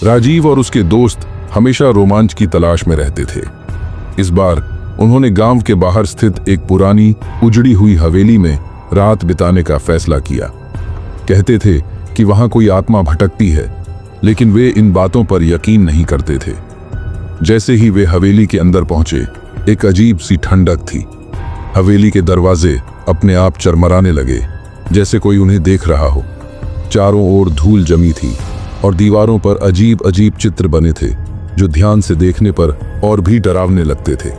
राजीव और उसके दोस्त हमेशा रोमांच की तलाश में रहते थे। इस बार उन्होंने गांव के बाहर स्थित एक पुरानी उजड़ी हुई हवेली में रात बिताने का फैसला किया। कहते थे कि वहां कोई आत्मा भटकती है, लेकिन वे इन बातों पर यकीन नहीं करते थे। जैसे ही वे हवेली के अंदर पहुंचे, एक अजीब सी ठंडक थी। हवेली के दरवाजे अपने आप चरमराने लगे, जैसे कोई उन्हें देख रहा हो। चारों ओर धूल जमी थी और दीवारों पर अजीब अजीब चित्र बने थे, जो ध्यान से देखने पर और भी डरावने लगते थे।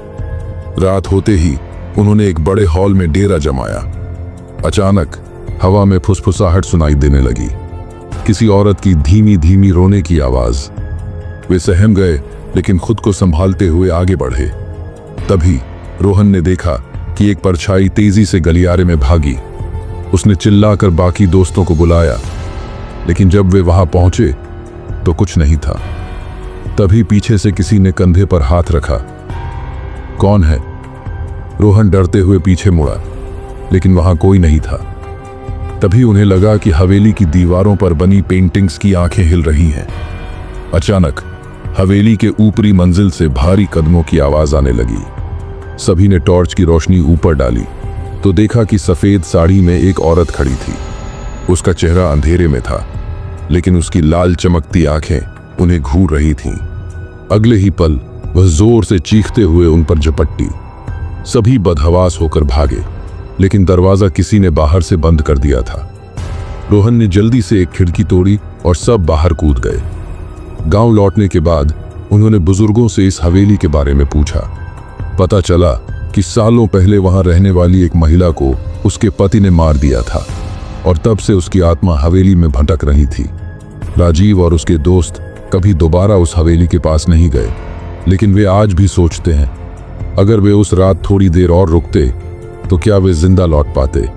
रात होते ही उन्होंने एक बड़े हॉल में डेरा जमाया। अचानक हवा में फुसफुसाहट सुनाई देने लगी, किसी औरत की धीमी धीमी रोने की आवाज। वे सहम गए, लेकिन खुद को संभालते हुए आगे बढ़े। तभी रोहन ने देखा कि एक परछाई तेजी से गलियारे में भागी। उसने चिल्लाकर बाकी दोस्तों को बुलाया, लेकिन जब वे वहां पहुंचे तो कुछ नहीं था। तभी पीछे से किसी ने कंधे पर हाथ रखा। कौन है? रोहन डरते हुए पीछे मुड़ा, लेकिन वहां कोई नहीं था। तभी उन्हें लगा कि हवेली की दीवारों पर बनी पेंटिंग्स की आंखें हिल रही हैं। अचानक हवेली के ऊपरी मंजिल से भारी कदमों की आवाज आने लगी। सभी ने टॉर्च की रोशनी ऊपर डाली तो देखा कि सफेद साड़ी में एक औरत खड़ी थी। उसका चेहरा अंधेरे में था, लेकिन उसकी लाल चमकती आंखें उन्हें घूर रही थीं। अगले ही पल वह जोर से चीखते हुए उन पर झपटी। सभी बदहवास होकर भागे, लेकिन दरवाजा किसी ने बाहर से बंद कर दिया था। रोहन ने जल्दी से एक खिड़की तोड़ी और सब बाहर कूद गए। गांव लौटने के बाद उन्होंने बुजुर्गों से इस हवेली के बारे में पूछा। पता चला कि सालों पहले वहां रहने वाली एक महिला को उसके पति ने मार दिया था और तब से उसकी आत्मा हवेली में भटक रही थी। राजीव और उसके दोस्त कभी दोबारा उस हवेली के पास नहीं गए, लेकिन वे आज भी सोचते हैं, अगर वे उस रात थोड़ी देर और रुकते तो क्या वे जिंदा लौट पाते।